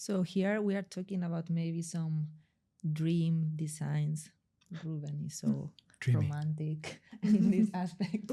So here we are talking about maybe some dream designs. Rhuben is so Dreamy. romantic in this aspect.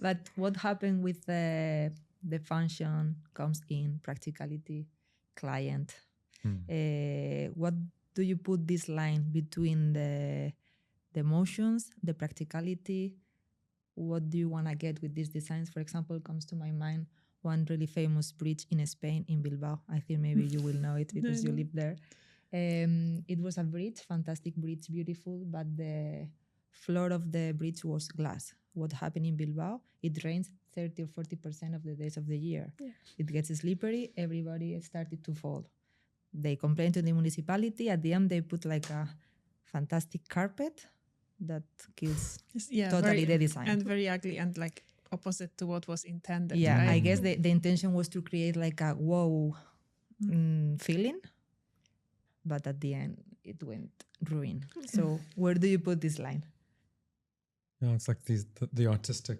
But what happened with the function comes in practicality, client. What do you put this line between the emotions, the practicality? What do you want to get with these designs? For example, comes to my mind one really famous bridge in Spain, in Bilbao. I think maybe you will know it because you live there. It was a bridge, fantastic bridge, beautiful, but the floor of the bridge was glass. What happened in Bilbao? It rains 30 or 40% of the days of the year. Yeah. It gets slippery, everybody started to fall. They complained to the municipality. At the end, they put like a fantastic carpet that kills totally the design. And very ugly and like opposite to what was intended. Yeah, right? I guess the intention was to create like a wow feeling. But at the end, it went ruin. So where do you put this line? Yeah, it's like the artistic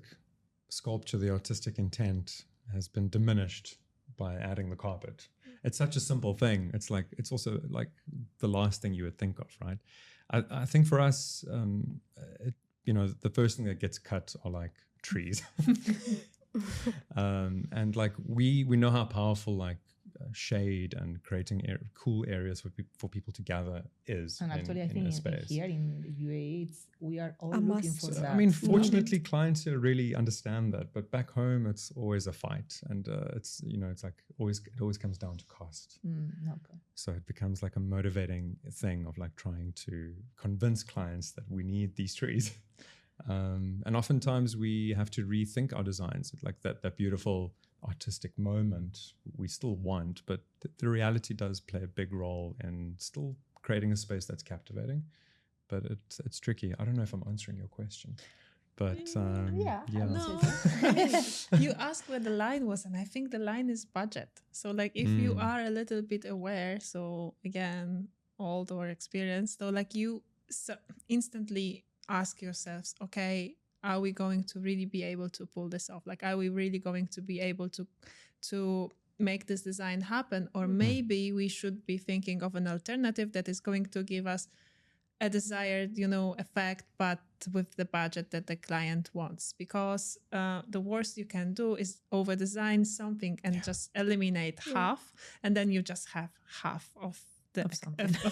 sculpture, the artistic intent has been diminished by adding the carpet. It's such a simple thing. It's like, it's also like the last thing you would think of, right? I think for us, the first thing that gets cut are like trees. And like we know how powerful like shade and creating cool areas for people to gather is. And actually, I think here in the UAE, we are all looking for that. I mean, fortunately, clients here really understand that, but back home, it's always a fight, and it's like it always comes down to cost. Okay. So it becomes like a motivating thing of like trying to convince clients that we need these trees. And oftentimes we have to rethink our designs, like that beautiful artistic moment we still want, but the reality does play a big role in still creating a space that's captivating. But it's tricky. I don't know if I'm answering your question, but No. You asked where the line was, and I think the line is budget. So like if you are a little bit aware, so again, old or experienced, so like you instantly ask yourselves, okay, are we going to really be able to pull this off? Like, are we really going to be able to make this design happen? Or maybe we should be thinking of an alternative that is going to give us a desired, effect, but with the budget that the client wants. Because the worst you can do is over-design something and just eliminate half, and then you just have half of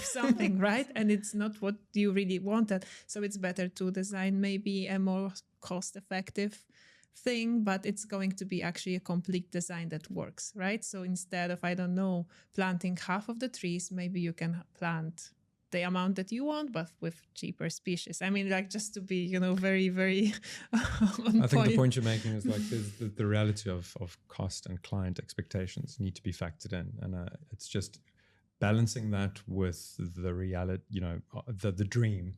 something, right? And it's not what you really wanted. So it's better to design maybe a more cost-effective thing, but it's going to be actually a complete design that works, right? So instead of, I don't know, planting half of the trees, maybe you can plant the amount that you want, but with cheaper species. I mean, like, just to be, very, very on I think the point you're making is like the reality of cost and client expectations need to be factored in. And it's just balancing that with the reality, the dream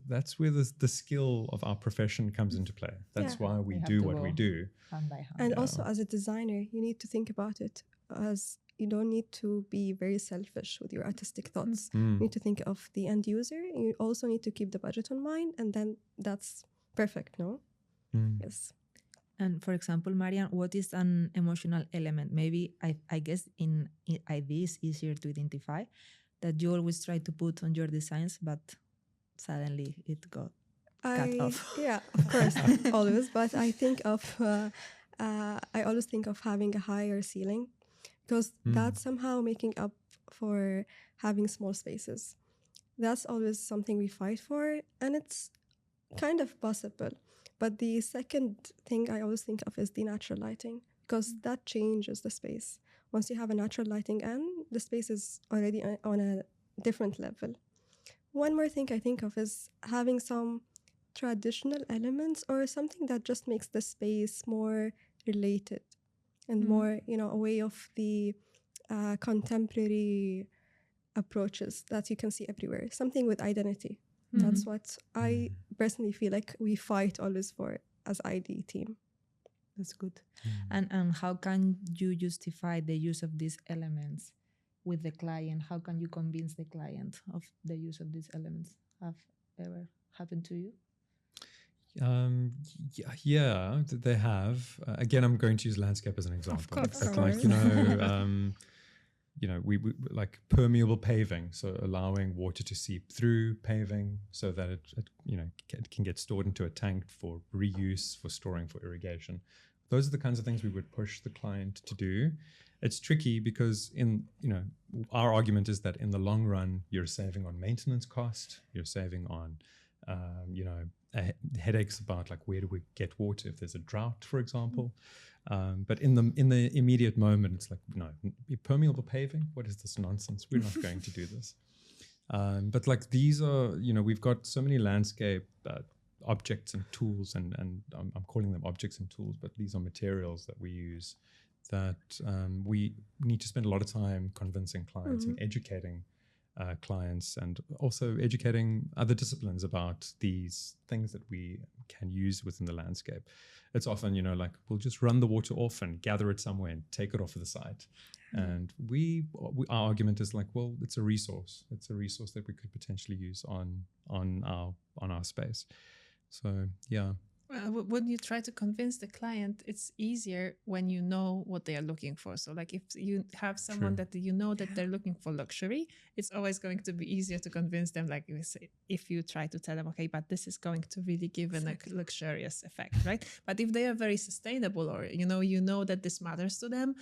that's where the skill of our profession comes into play. That's why we do what we do. Hand by hand. And also as a designer, you need to think about it as you don't need to be very selfish with your artistic thoughts. You need to think of the end user. You also need to keep the budget in mind, and then that's perfect, no? Yes. And for example, Mariam, what is an emotional element? Maybe I guess in ideas easier to identify that you always try to put on your designs, but suddenly it got cut off. Yeah, of course, always. But I think of, I always think of having a higher ceiling, because that's somehow making up for having small spaces. That's always something we fight for, and it's kind of possible. But the second thing I always think of is the natural lighting, because that changes the space. Once you have a natural lighting and the space is already on a different level. One more thing I think of is having some traditional elements or something that just makes the space more related and more, away of the contemporary approaches that you can see everywhere. Something with identity. That's what I personally feel like we fight always for as ID team. That's good. And how can you justify the use of these elements with the client? How can you convince the client of the use of these elements? Have ever happened to you? Yeah, they have. Again, I'm going to use landscape as an example. Of course. But like, we like permeable paving, so allowing water to seep through paving so that it can get stored into a tank for reuse, for storing, for irrigation. Those are the kinds of things we would push the client to do. It's tricky because our argument is that in the long run, you're saving on maintenance cost, you're saving on, headaches about like where do we get water if there's a drought, for example. But in the immediate moment, it's like, no, permeable paving. What is this nonsense? We're not going to do this. But like these are, we've got so many landscape objects and tools, and I'm calling them objects and tools, but these are materials that we use that we need to spend a lot of time convincing clients and educating clients, and also educating other disciplines about these things that we can use within the landscape. It's often, like we'll just run the water off and gather it somewhere and take it off of the site. And our argument is like, well, it's a resource. It's a resource that we could potentially use on our space. So, yeah. When you try to convince the client, it's easier when you know what they are looking for. So like if you have someone that that they're looking for luxury, it's always going to be easier to convince them. Like if you try to tell them, okay, but this is going to really give a luxurious effect, right? But if they are very sustainable, or that this matters to them,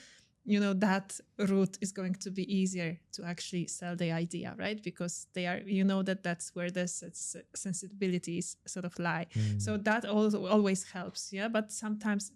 that route is going to be easier to actually sell the idea, right? Because they are, that's where the sensibilities sort of lie. So that also always helps, yeah. But sometimes,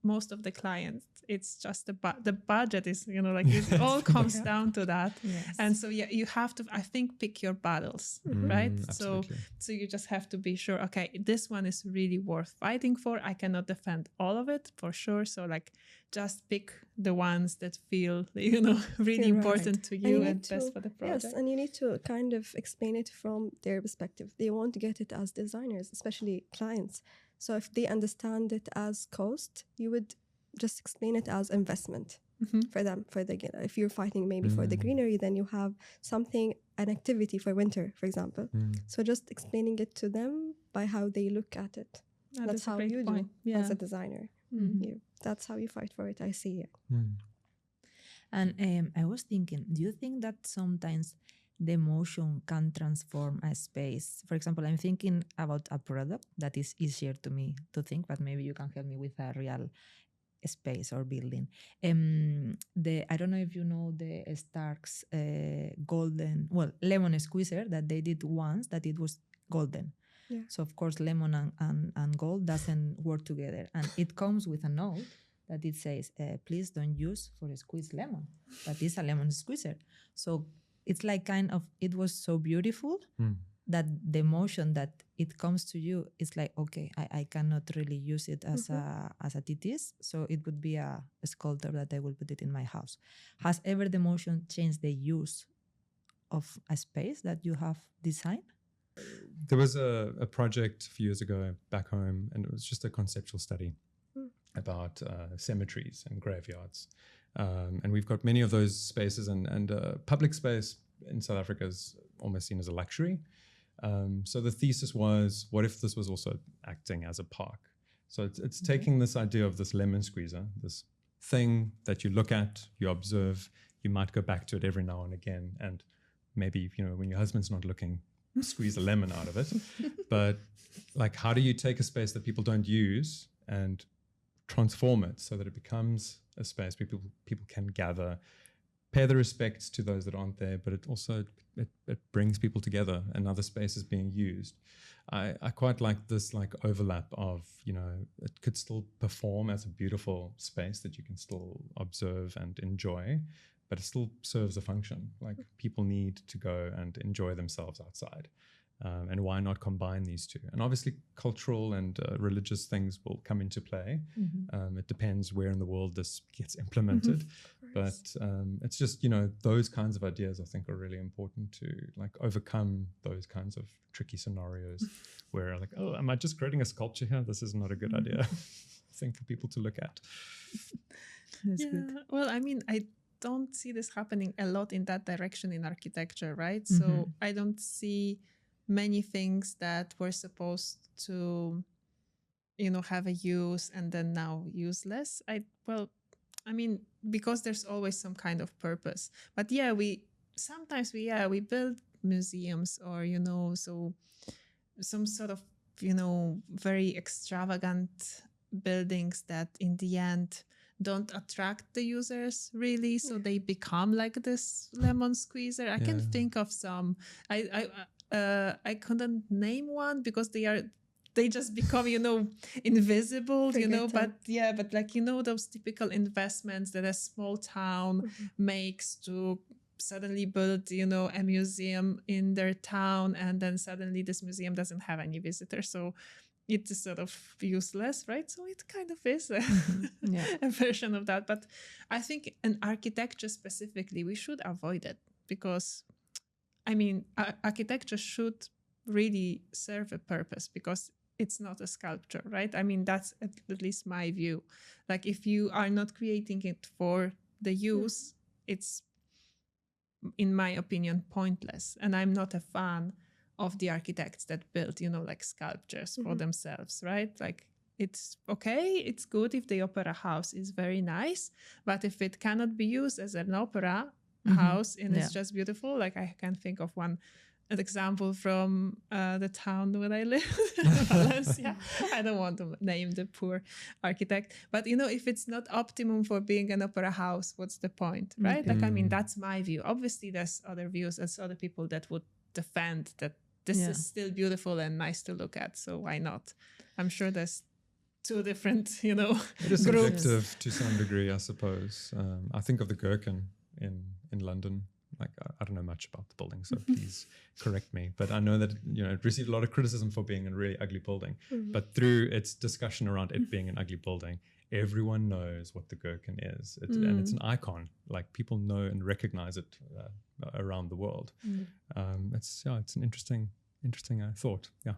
most of the clients, it's just the budget is, it all comes down to that. Yes. And so, you have to, I think, pick your battles, right? Absolutely. So you just have to be sure, okay, this one is really worth fighting for. I cannot defend all of it for sure. So like, just pick the ones that feel, really important to you and best for the project. Yes, and you need to kind of explain it from their perspective. They won't get it as designers, especially clients. So if they understand it as cost, you would just explain it as investment for them. If you're fighting maybe for the greenery, then you have an activity for winter, for example. So just explaining it to them by how they look at it. That's how you do as a designer. That's how you fight for it. I see it. And I was thinking, do you think that sometimes the emotion can transform a space? For example, I'm thinking about a product that is easier to me to think, but maybe you can help me with a real space or building. I don't know if you know the Stark's lemon squeezer that they did once, that it was golden. Yeah. So of course lemon and gold doesn't work together, and it comes with a note that it says, please don't use for a squeezed lemon, but it's a lemon squeezer. So it's like it was so beautiful that the emotion that it comes to you is like, okay, I cannot really use it as it is, so it would be a sculpture that I will put it in my house. Has ever the emotion changed the use of a space that you have designed? There was a project a few years ago back home, and it was just a conceptual study about cemeteries and graveyards. And we've got many of those spaces, and public space in South Africa is almost seen as a luxury. So the thesis was, what if this was also acting as a park? So it's taking this idea of this lemon squeezer, this thing that you look at, you observe, you might go back to it every now and again, and maybe, when your husband's not looking, squeeze a lemon out of it. But like, how do you take a space that people don't use and transform it so that it becomes a space people can gather, pay the respects to those that aren't there, but it also it brings people together. Another space is being used. I quite like this overlap of, it could still perform as a beautiful space that you can still observe and enjoy, but it still serves a function. Like, people need to go and enjoy themselves outside. And why not combine these two? And obviously cultural and religious things will come into play. It depends where in the world this gets implemented. But it's just, those kinds of ideas I think are really important to overcome those kinds of tricky scenarios where oh, am I just creating a sculpture here? This is not a good idea. Thing for people to look at. That's good. Well, I don't see this happening a lot in that direction in architecture, right? So I don't see many things that were supposed to, have a use and then now useless. I mean, because there's always some kind of purpose. But yeah, we build museums, or, you know, so some sort of, you know, very extravagant buildings that in the end don't attract the users really, so they become like this lemon squeezer. I can think of some. I couldn't name one because they just become, you know, invisible, you know, but like, you know, those typical investments that a small town makes to suddenly build, you know, a museum in their town, and then suddenly this museum doesn't have any visitors, so it's sort of useless, right? So it kind of is a version of that. But I think in architecture specifically, we should avoid it, because I mean, architecture should really serve a purpose, because it's not a sculpture, right? I mean, that's at least my view. Like, if you are not creating it for the use, it's, in my opinion, pointless. And I'm not a fan of the architects that build, you know, like sculptures for themselves, right? Like, it's okay, it's good if the opera house is very nice, but if it cannot be used as an opera house and it's just beautiful, like I can think of an example from the town where I live, Valencia. I don't want to name the poor architect, but you know, if it's not optimum for being an opera house, what's the point, right? Like, I mean, that's my view. Obviously, there's other views, there's other people that would defend that this is still beautiful and nice to look at, so why not? I'm sure there's two different, you know, it is groups. subjective to some degree, I suppose. I think of the Gherkin in London. Like, I don't know much about the building, so please correct me. But I know that, you know, it received a lot of criticism for being a really ugly building. But through its discussion around it being an ugly building, everyone knows what the Gherkin is. And it's an icon. Like, people know and recognize it around the world. It's an interesting thought. Yeah.